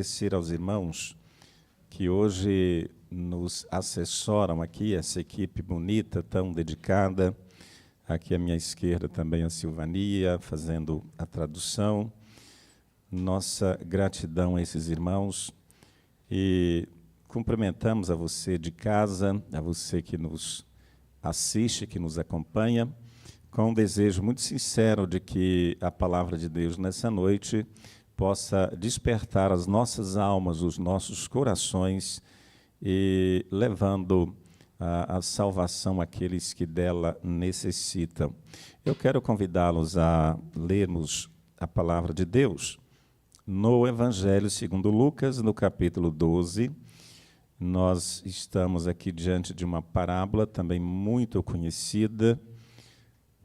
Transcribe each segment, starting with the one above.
agradecer aos irmãos que hoje nos assessoram aqui, essa equipe bonita, tão dedicada. Aqui à minha esquerda também a Silvania, fazendo a tradução. Nossa gratidão a esses irmãos. E cumprimentamos a você de casa, a você que nos assiste, que nos acompanha, com um desejo muito sincero de que a palavra de Deus nessa noite possa despertar as nossas almas, os nossos corações, e levando a salvação àqueles que dela necessitam. Eu quero convidá-los a lermos a palavra de Deus no Evangelho segundo Lucas, no capítulo 12. Nós estamos aqui diante de uma parábola também muito conhecida.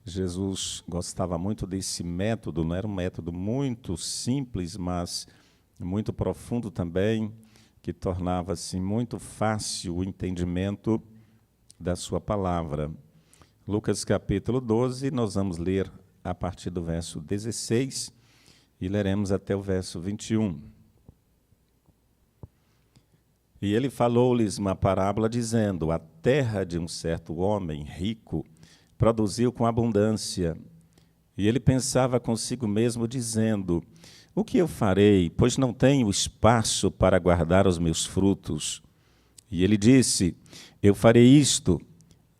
Jesus gostava muito desse método, não era um método muito simples, mas muito profundo também, que tornava assim muito fácil o entendimento da sua palavra. Lucas capítulo 12, nós vamos ler a partir do verso 16 e leremos até o verso 21. E ele falou-lhes uma parábola dizendo: a terra de um certo homem rico produziu com abundância. E ele pensava consigo mesmo, dizendo: o que eu farei, pois não tenho espaço para guardar os meus frutos? E ele disse: eu farei isto,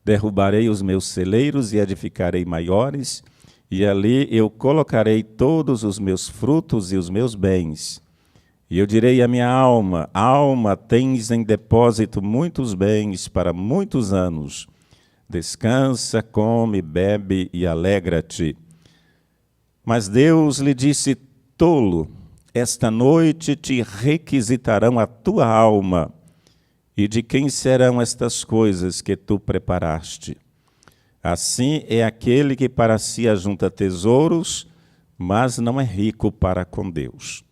derrubarei os meus celeiros e edificarei maiores, e ali eu colocarei todos os meus frutos e os meus bens. E eu direi à minha alma: alma, tens em depósito muitos bens para muitos anos. Descansa, come, bebe e alegra-te. Mas Deus lhe disse: tolo, esta noite te requisitarão a tua alma. E de quem serão estas coisas que tu preparaste? Assim é aquele que para si ajunta tesouros, mas não é rico para com Deus.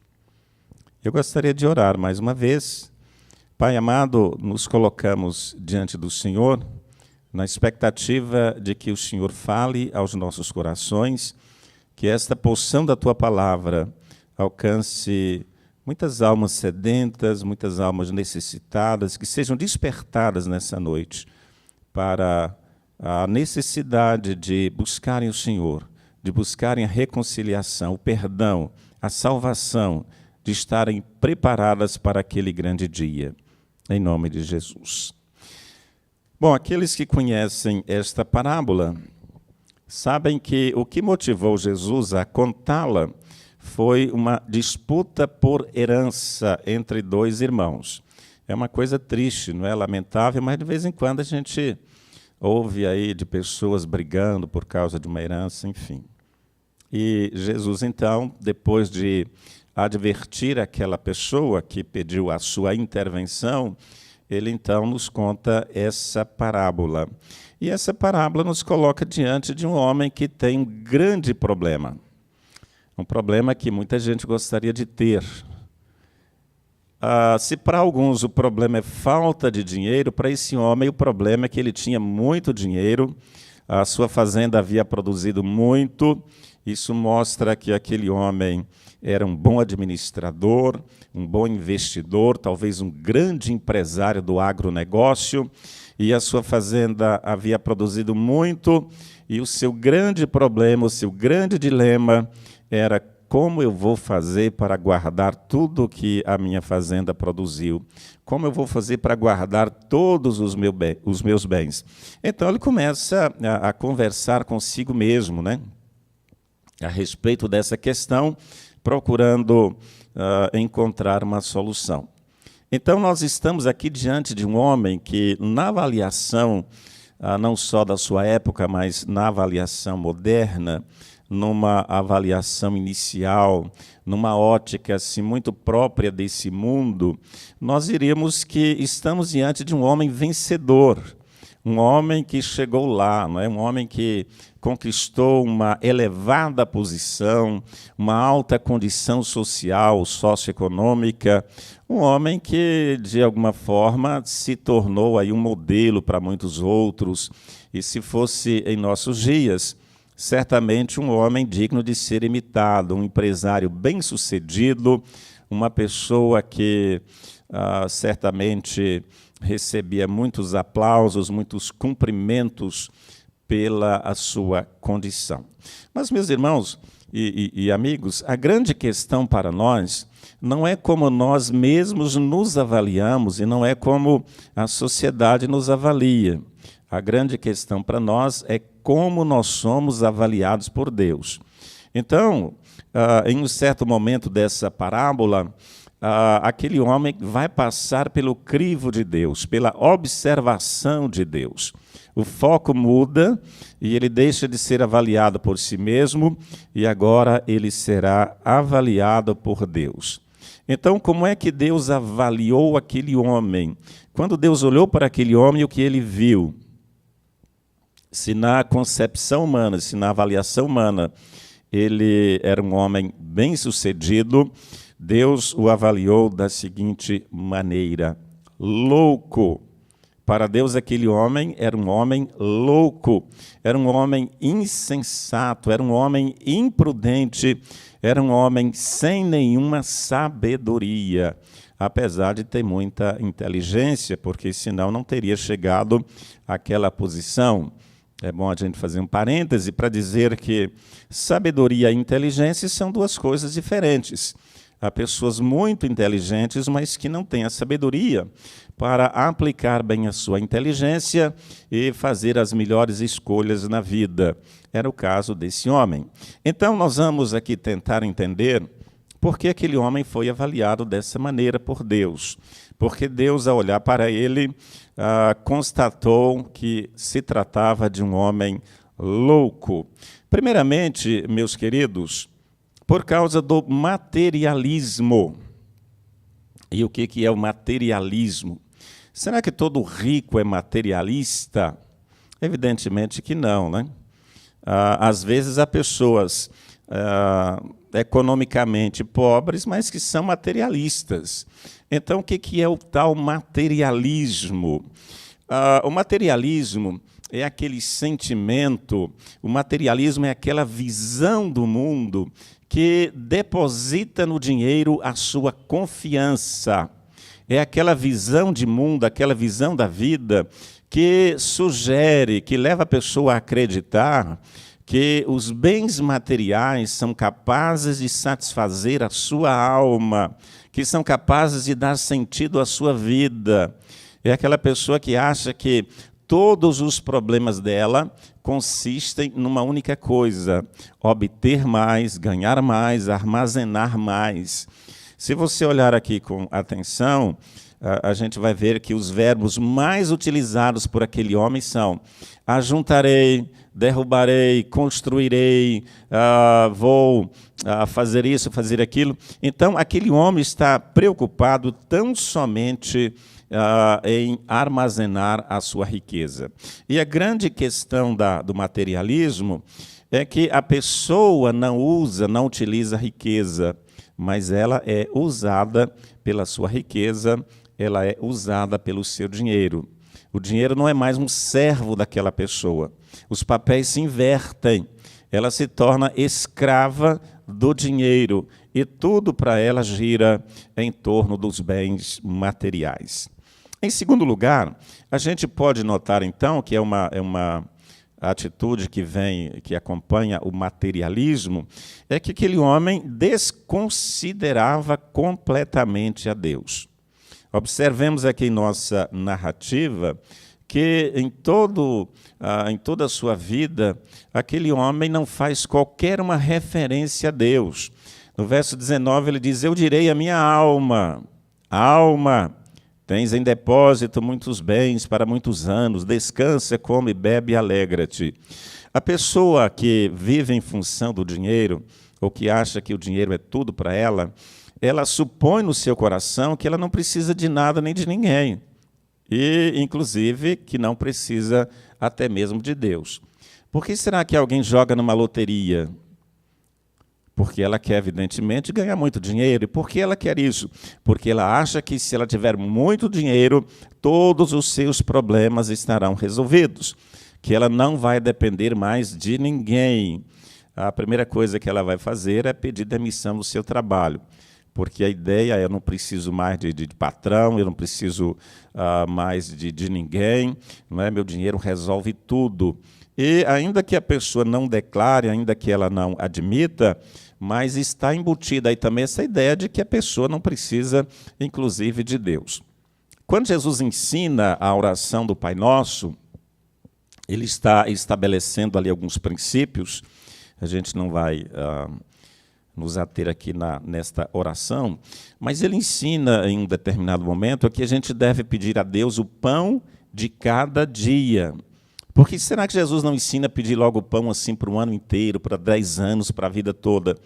Eu gostaria de orar mais uma vez. Pai amado, nos colocamos diante do Senhor, na expectativa de que o Senhor fale aos nossos corações, que esta porção da Tua palavra alcance muitas almas sedentas, muitas almas necessitadas, que sejam despertadas nessa noite para a necessidade de buscarem o Senhor, de buscarem a reconciliação, o perdão, a salvação, de estarem preparadas para aquele grande dia. Em nome de Jesus. Bom, aqueles que conhecem esta parábola sabem que o que motivou Jesus a contá-la foi uma disputa por herança entre dois irmãos. É uma coisa triste, não é? Lamentável, mas de vez em quando a gente ouve aí de pessoas brigando por causa de uma herança, enfim. E Jesus, então, depois de advertir aquela pessoa que pediu a sua intervenção, ele então nos conta essa parábola. E essa parábola nos coloca diante de um homem que tem um grande problema. Um problema que muita gente gostaria de ter. Se para alguns o problema é falta de dinheiro, para esse homem o problema é que ele tinha muito dinheiro, a sua fazenda havia produzido muito. Isso mostra que aquele homem era um bom administrador, um bom investidor, talvez um grande empresário do agronegócio, e a sua fazenda havia produzido muito, e o seu grande problema, o seu grande dilema era: como eu vou fazer para guardar tudo que a minha fazenda produziu? Como eu vou fazer para guardar todos os meus bens? Então ele começa a conversar consigo mesmo, né? A respeito dessa questão, procurando encontrar uma solução. Então, nós estamos aqui diante de um homem que, na avaliação, não só da sua época, mas na avaliação moderna, numa avaliação inicial, numa ótica assim, muito própria desse mundo, nós diríamos que estamos diante de um homem vencedor, um homem que chegou lá, não é? Um homem que conquistou uma elevada posição, uma alta condição social, socioeconômica, um homem que, de alguma forma, se tornou aí um modelo para muitos outros, e se fosse em nossos dias, certamente um homem digno de ser imitado, um empresário bem-sucedido, uma pessoa que certamente recebia muitos aplausos, muitos cumprimentos pela a sua condição. Mas, meus irmãos e amigos, a grande questão para nós não é como nós mesmos nos avaliamos e não é como a sociedade nos avalia. A grande questão para nós é como nós somos avaliados por Deus. Então, em um certo momento dessa parábola, aquele homem vai passar pelo crivo de Deus, pela observação de Deus. O foco muda e ele deixa de ser avaliado por si mesmo e agora ele será avaliado por Deus. Então, como é que Deus avaliou aquele homem? Quando Deus olhou para aquele homem, o que ele viu? Se na concepção humana, se na avaliação humana, ele era um homem bem-sucedido, Deus o avaliou da seguinte maneira: louco. Para Deus, aquele homem era um homem louco, era um homem insensato, era um homem imprudente, era um homem sem nenhuma sabedoria, apesar de ter muita inteligência, porque senão não teria chegado àquela posição. É bom a gente fazer um parêntese para dizer que sabedoria e inteligência são duas coisas diferentes. Há pessoas muito inteligentes, mas que não têm a sabedoria para aplicar bem a sua inteligência e fazer as melhores escolhas na vida. Era o caso desse homem. Então, nós vamos aqui tentar entender por que aquele homem foi avaliado dessa maneira por Deus. Porque Deus, ao olhar para ele, constatou que se tratava de um homem louco. Primeiramente, meus queridos, por causa do materialismo. E o que é o materialismo? Será que todo rico é materialista? Evidentemente que não, né? Às vezes há pessoas economicamente pobres, mas que são materialistas. Então, o que é o tal materialismo? O materialismo é aquele sentimento, o materialismo é aquela visão do mundo que deposita no dinheiro a sua confiança. É aquela visão de mundo, aquela visão da vida que sugere, que leva a pessoa a acreditar que os bens materiais são capazes de satisfazer a sua alma, que são capazes de dar sentido à sua vida. É aquela pessoa que acha que todos os problemas dela consistem numa única coisa: obter mais, ganhar mais, armazenar mais. Se você olhar aqui com atenção, a gente vai ver que os verbos mais utilizados por aquele homem são ajuntarei, derrubarei, construirei, vou fazer isso, fazer aquilo. Então, aquele homem está preocupado tão somente em armazenar a sua riqueza. E a grande questão do materialismo é que a pessoa não utiliza a riqueza, mas ela é usada pela sua riqueza, ela é usada pelo seu dinheiro. O dinheiro não é mais um servo daquela pessoa. Os papéis se invertem. Ela se torna escrava do dinheiro e tudo para ela gira em torno dos bens materiais. Em segundo lugar, a gente pode notar, então, que é uma atitude que acompanha o materialismo, é que aquele homem desconsiderava completamente a Deus. Observemos aqui em nossa narrativa que em toda a sua vida, aquele homem não faz qualquer uma referência a Deus. No verso 19 ele diz: eu direi à minha alma, tens em depósito muitos bens para muitos anos, descansa, come, bebe e alegra-te. A pessoa que vive em função do dinheiro, ou que acha que o dinheiro é tudo para ela, ela supõe no seu coração que ela não precisa de nada nem de ninguém. E, inclusive, que não precisa até mesmo de Deus. Por que será que alguém joga numa loteria? Porque ela quer, evidentemente, ganhar muito dinheiro. E por que ela quer isso? Porque ela acha que, se ela tiver muito dinheiro, todos os seus problemas estarão resolvidos. Que ela não vai depender mais de ninguém. A primeira coisa que ela vai fazer é pedir demissão do seu trabalho. porque a ideia é: eu não preciso mais de patrão, eu não preciso mais de ninguém, não é? Meu dinheiro resolve tudo. E ainda que a pessoa não declare, ainda que ela não admita, mas está embutida aí também essa ideia de que a pessoa não precisa, inclusive, de Deus. Quando Jesus ensina a oração do Pai Nosso, ele está estabelecendo ali alguns princípios. A gente não vai nos ater aqui nesta oração, mas ele ensina em um determinado momento que a gente deve pedir a Deus o pão de cada dia. Porque será que Jesus não ensina a pedir logo o pão assim para o ano inteiro, para 10 anos, para a vida toda?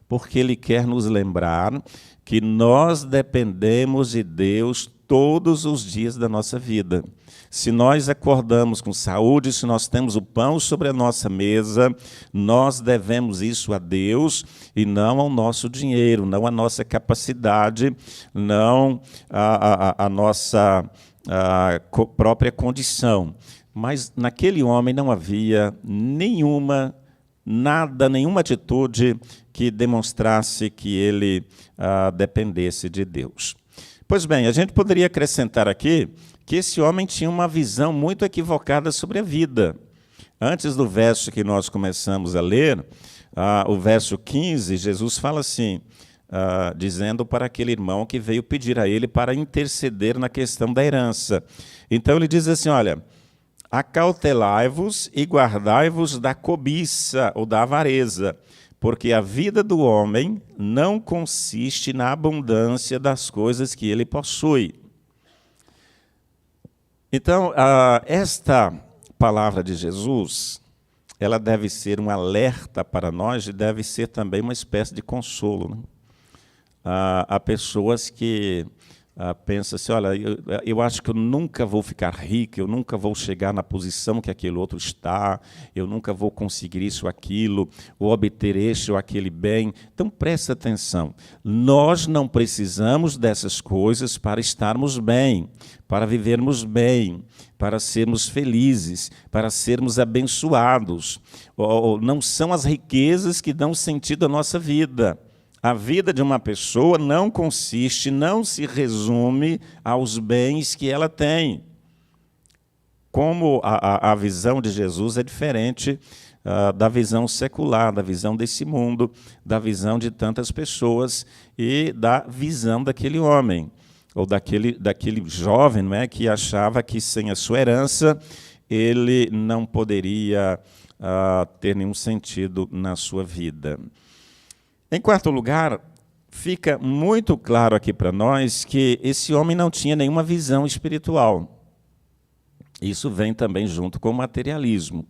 Porque ele quer nos lembrar que nós dependemos de Deus todos os dias da nossa vida. Se nós acordamos com saúde, se nós temos o pão sobre a nossa mesa, nós devemos isso a Deus e não ao nosso dinheiro, não à nossa capacidade, não à nossa própria condição. Mas naquele homem não havia nenhuma atitude que demonstrasse que ele dependesse de Deus. Pois bem, a gente poderia acrescentar aqui que esse homem tinha uma visão muito equivocada sobre a vida. Antes do verso que nós começamos a ler, o verso 15, Jesus fala assim, dizendo para aquele irmão que veio pedir a ele para interceder na questão da herança. Então ele diz assim, olha: acautelai-vos e guardai-vos da cobiça ou da avareza, porque a vida do homem não consiste na abundância das coisas que ele possui. Então, esta palavra de Jesus, ela deve ser um alerta para nós e deve ser também uma espécie de consolo, né? Há pessoas que pensam assim, olha, eu acho que eu nunca vou ficar rico, eu nunca vou chegar na posição que aquele outro está, eu nunca vou conseguir isso ou aquilo, ou obter este ou aquele bem. Então, presta atenção, nós não precisamos dessas coisas para estarmos bem, para vivermos bem, para sermos felizes, para sermos abençoados. Não são as riquezas que dão sentido à nossa vida. A vida de uma pessoa não consiste, não se resume aos bens que ela tem. Como a visão de Jesus é diferente da visão secular, da visão desse mundo, da visão de tantas pessoas e da visão daquele homem, ou daquele jovem, não é, que achava que sem a sua herança ele não poderia ter nenhum sentido na sua vida. Em quarto lugar, fica muito claro aqui para nós que esse homem não tinha nenhuma visão espiritual. Isso vem também junto com o materialismo.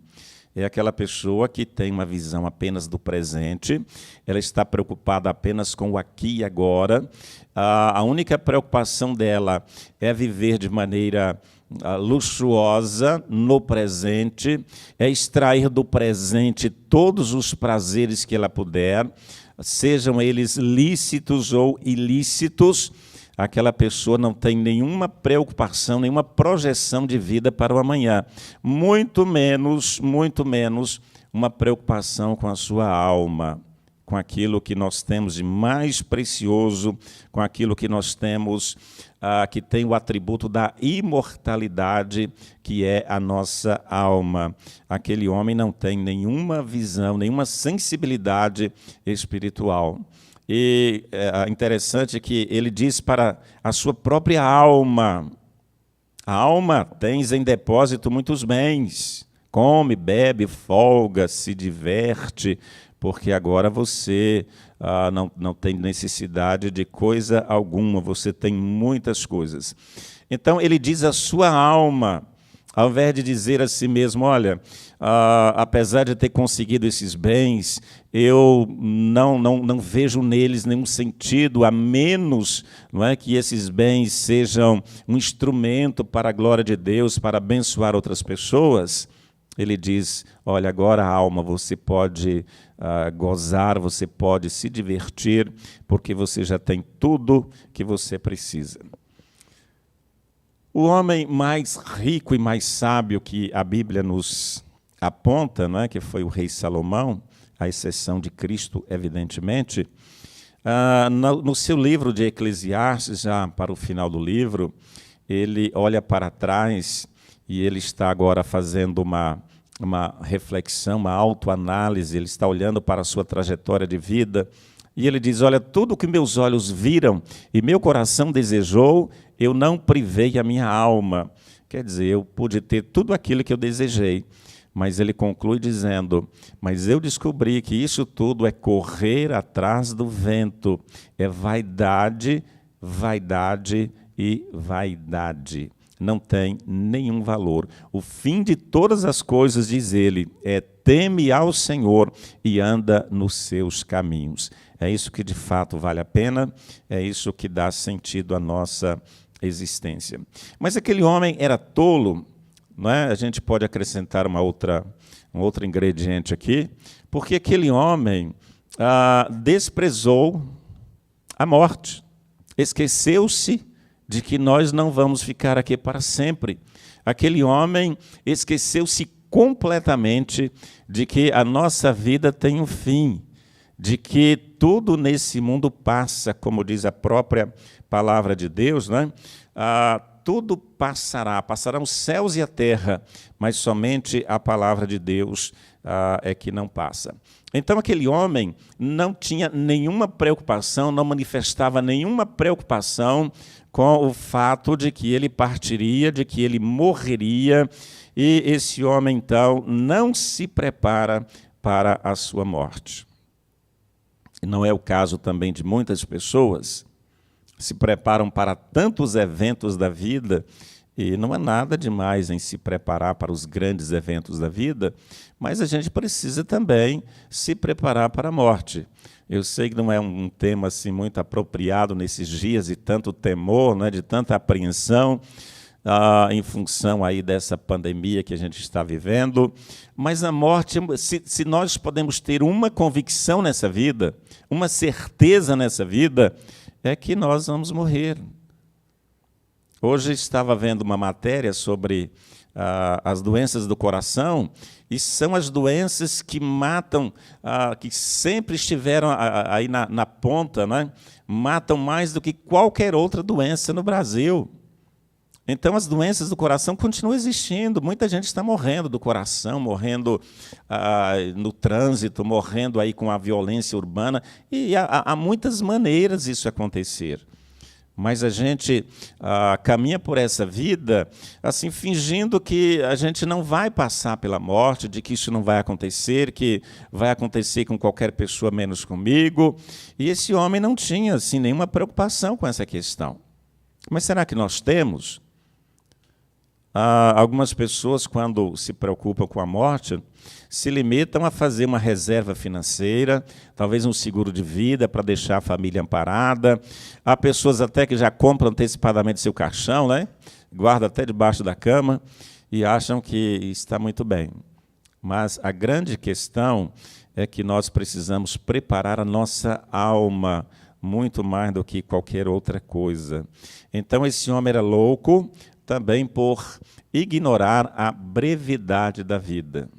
É aquela pessoa que tem uma visão apenas do presente, ela está preocupada apenas com o aqui e agora. A única preocupação dela é viver de maneira luxuosa no presente, é extrair do presente todos os prazeres que ela puder, sejam eles lícitos ou ilícitos. Aquela pessoa não tem nenhuma preocupação, nenhuma projeção de vida para o amanhã. Muito menos uma preocupação com a sua alma, com aquilo que nós temos de mais precioso, com aquilo que nós temos, que tem o atributo da imortalidade, que é a nossa alma. Aquele homem não tem nenhuma visão, nenhuma sensibilidade espiritual. E é interessante que ele diz para a sua própria alma: a alma, tens em depósito muitos bens, come, bebe, folga, se diverte, porque agora você não tem necessidade de coisa alguma, você tem muitas coisas. Então ele diz à sua alma, ao invés de dizer a si mesmo, olha, apesar de ter conseguido esses bens, eu não vejo neles nenhum sentido, a menos, não é, que esses bens sejam um instrumento para a glória de Deus, para abençoar outras pessoas. Ele diz, olha, agora, alma, você pode gozar, você pode se divertir, porque você já tem tudo que você precisa. O homem mais rico e mais sábio que a Bíblia nos aponta, não é, que foi o rei Salomão, à exceção de Cristo, evidentemente, No seu livro de Eclesiastes, já para o final do livro, ele olha para trás e ele está agora fazendo uma reflexão, uma autoanálise, ele está olhando para a sua trajetória de vida e ele diz, olha, tudo o que meus olhos viram e meu coração desejou, eu não privei a minha alma. Quer dizer, eu pude ter tudo aquilo que eu desejei. Mas ele conclui dizendo, mas eu descobri que isso tudo é correr atrás do vento, é vaidade, vaidade e vaidade. Não tem nenhum valor. O fim de todas as coisas, diz ele, é teme ao Senhor e anda nos seus caminhos. É isso que de fato vale a pena, é isso que dá sentido à nossa existência. Mas aquele homem era tolo, não é? A gente pode acrescentar um outro ingrediente aqui, porque aquele homem desprezou a morte, esqueceu-se de que nós não vamos ficar aqui para sempre. Aquele homem esqueceu-se completamente de que a nossa vida tem um fim, de que tudo nesse mundo passa, como diz a própria palavra de Deus, né? Tudo passarão os céus e a terra, mas somente a palavra de Deus é que não passa. Então aquele homem não tinha nenhuma preocupação, não manifestava nenhuma preocupação com o fato de que ele partiria, de que ele morreria, e esse homem então não se prepara para a sua morte. Não é o caso também de muitas pessoas, se preparam para tantos eventos da vida, e não há nada demais em se preparar para os grandes eventos da vida, mas a gente precisa também se preparar para a morte. Eu sei que não é um tema assim, muito apropriado nesses dias de tanto temor, né, de tanta apreensão, em função aí dessa pandemia que a gente está vivendo, mas a morte, se nós podemos ter uma convicção nessa vida, uma certeza nessa vida, é que nós vamos morrer. Hoje estava vendo uma matéria sobre as doenças do coração, e são as doenças que matam, que sempre estiveram aí na ponta, né? Matam mais do que qualquer outra doença no Brasil. Então, as doenças do coração continuam existindo. Muita gente está morrendo do coração, morrendo no trânsito, morrendo aí com a violência urbana. E há muitas maneiras isso acontecer. Mas a gente caminha por essa vida assim, fingindo que a gente não vai passar pela morte, de que isso não vai acontecer, que vai acontecer com qualquer pessoa menos comigo. E esse homem não tinha assim, nenhuma preocupação com essa questão. Mas será que nós temos? Algumas pessoas, quando se preocupam com a morte, se limitam a fazer uma reserva financeira, talvez um seguro de vida para deixar a família amparada. Há pessoas até que já compram antecipadamente seu caixão, né? Guardam até debaixo da cama e acham que está muito bem. Mas a grande questão é que nós precisamos preparar a nossa alma muito mais do que qualquer outra coisa. Então, esse homem era louco, também por ignorar a brevidade da vida.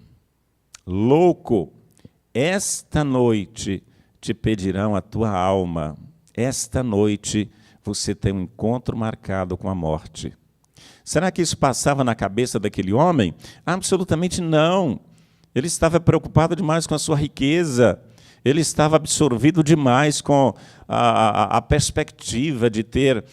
Louco, esta noite te pedirão a tua alma. Esta noite você tem um encontro marcado com a morte. Será que isso passava na cabeça daquele homem? Absolutamente não. Ele estava preocupado demais com a sua riqueza. Ele estava absorvido demais com a perspectiva de ter...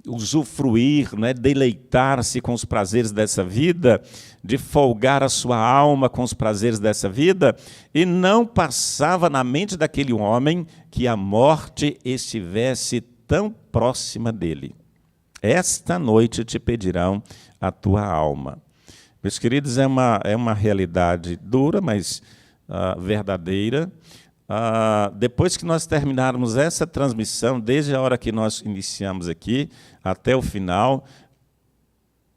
usufruir, né, deleitar-se com os prazeres dessa vida, de folgar a sua alma com os prazeres dessa vida, e não passava na mente daquele homem que a morte estivesse tão próxima dele. Esta noite te pedirão a tua alma. Meus queridos, é uma realidade dura, mas verdadeira. Depois que nós terminarmos essa transmissão, desde a hora que nós iniciamos aqui até o final,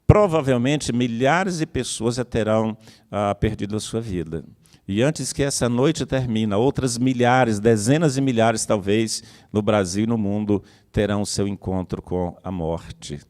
provavelmente milhares de pessoas já terão perdido a sua vida. E antes que essa noite termine, outras milhares, dezenas de milhares, talvez, no Brasil e no mundo, terão seu encontro com a morte.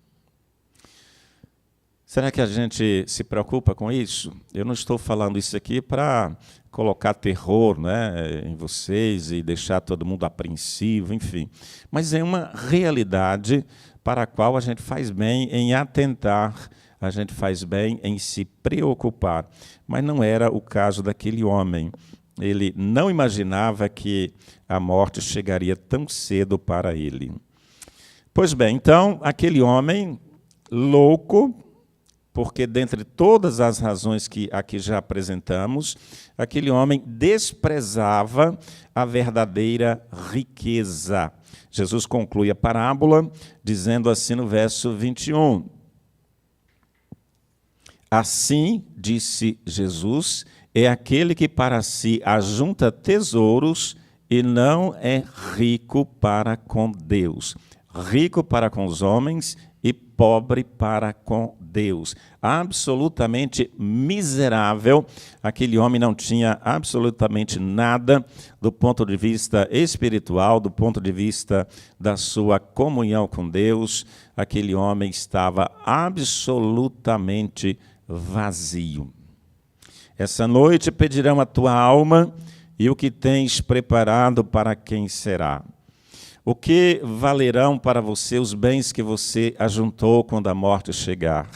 Será que a gente se preocupa com isso? Eu não estou falando isso aqui para colocar terror, né, em vocês e deixar todo mundo apreensivo, enfim. Mas é uma realidade para a qual a gente faz bem em atentar, a gente faz bem em se preocupar. Mas não era o caso daquele homem. Ele não imaginava que a morte chegaria tão cedo para ele. Pois bem, então, aquele homem louco, porque dentre todas as razões que aqui já apresentamos, aquele homem desprezava a verdadeira riqueza. Jesus conclui a parábola dizendo assim no verso 21. Assim, disse Jesus, é aquele que para si ajunta tesouros e não é rico para com Deus. Rico para com os homens e pobre para com Deus. Absolutamente miserável. Aquele homem não tinha absolutamente nada do ponto de vista espiritual, do ponto de vista da sua comunhão com Deus. Aquele homem estava absolutamente vazio. Essa noite pedirão a tua alma e o que tens preparado para quem será. O que valerão para você os bens que você ajuntou quando a morte chegar?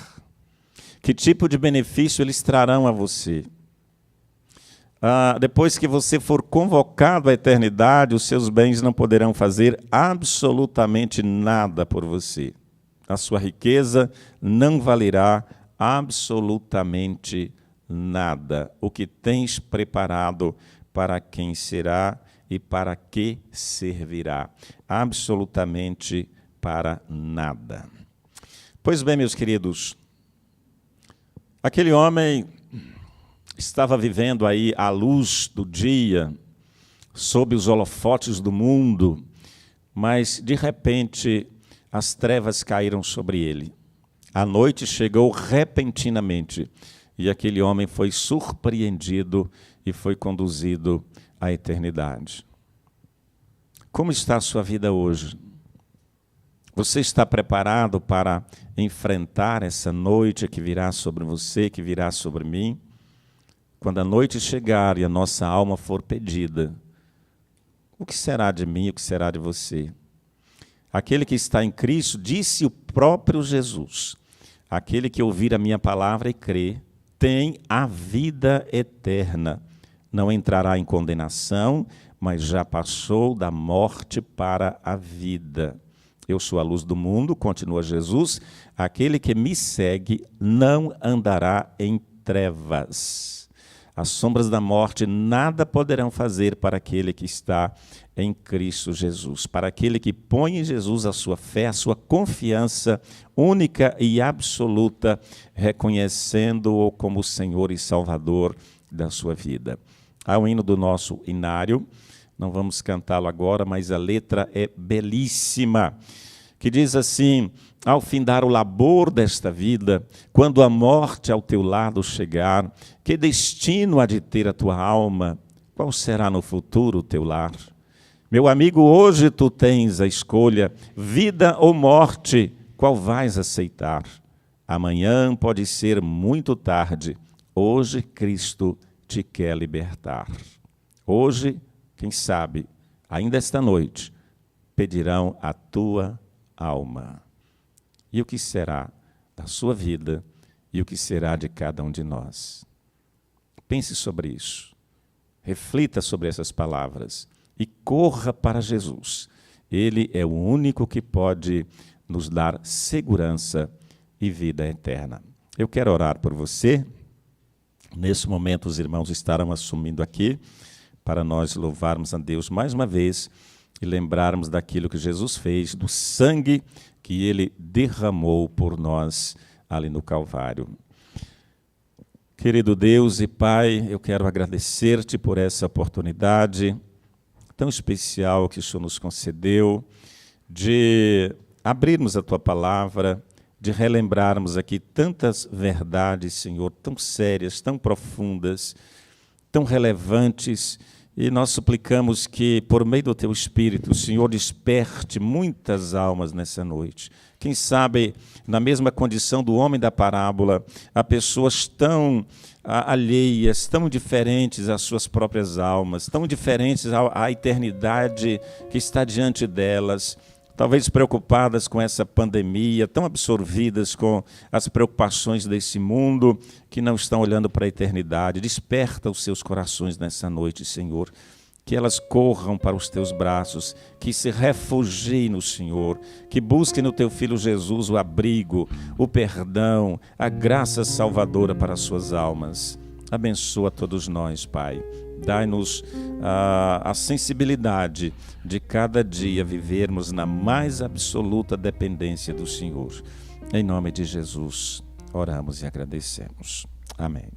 Que tipo de benefício eles trarão a você? Depois que você for convocado à eternidade, os seus bens não poderão fazer absolutamente nada por você. A sua riqueza não valerá absolutamente nada. O que tens preparado para quem será e para que servirá? Absolutamente para nada. Pois bem, meus queridos, aquele homem estava vivendo aí à luz do dia, sob os holofotes do mundo, mas, de repente, as trevas caíram sobre ele. A noite chegou repentinamente e aquele homem foi surpreendido e foi conduzido à eternidade. Como está a sua vida hoje? Você está preparado para enfrentar essa noite que virá sobre você, que virá sobre mim? Quando a noite chegar e a nossa alma for pedida, o que será de mim, o que será de você? Aquele que está em Cristo, disse o próprio Jesus, aquele que ouvir a minha palavra e crer, tem a vida eterna. Não entrará em condenação, mas já passou da morte para a vida. Eu sou a luz do mundo, continua Jesus, aquele que me segue não andará em trevas. As sombras da morte nada poderão fazer para aquele que está em Cristo Jesus, para aquele que põe em Jesus a sua fé, a sua confiança única e absoluta, reconhecendo-o como Senhor e Salvador da sua vida. Há um hino do nosso inário, não vamos cantá-lo agora, mas a letra é belíssima, que diz assim: ao findar o labor desta vida, quando a morte ao teu lado chegar, que destino há de ter a tua alma? Qual será no futuro o teu lar? Meu amigo, hoje tu tens a escolha, vida ou morte, qual vais aceitar? Amanhã pode ser muito tarde, hoje Cristo te quer libertar. Hoje, quem sabe, ainda esta noite, pedirão a tua alma. E o que será da sua vida e o que será de cada um de nós? Pense sobre isso. Reflita sobre essas palavras e corra para Jesus. Ele é o único que pode nos dar segurança e vida eterna. Eu quero orar por você. Nesse momento, os irmãos estarão assumindo aqui para nós louvarmos a Deus mais uma vez e lembrarmos daquilo que Jesus fez, do sangue que Ele derramou por nós ali no Calvário. Querido Deus e Pai, eu quero agradecer-te por essa oportunidade tão especial que o Senhor nos concedeu de abrirmos a Tua Palavra, de relembrarmos aqui tantas verdades, Senhor, tão sérias, tão profundas, tão relevantes, E nós suplicamos que, por meio do Teu Espírito, o Senhor desperte muitas almas nessa noite. Quem sabe, na mesma condição do homem da parábola, há pessoas tão alheias, tão diferentes às suas próprias almas, tão diferentes à eternidade que está diante delas, talvez preocupadas com essa pandemia, tão absorvidas com as preocupações desse mundo, que não estão olhando para a eternidade. Desperta os seus corações nessa noite, Senhor, que elas corram para os Teus braços, que se refugiem no Senhor, que busquem no Teu Filho Jesus o abrigo, o perdão, a graça salvadora para as suas almas. Abençoa todos nós, Pai. Dai-nos a sensibilidade de cada dia vivermos na mais absoluta dependência do Senhor. Em nome de Jesus, oramos e agradecemos. Amém.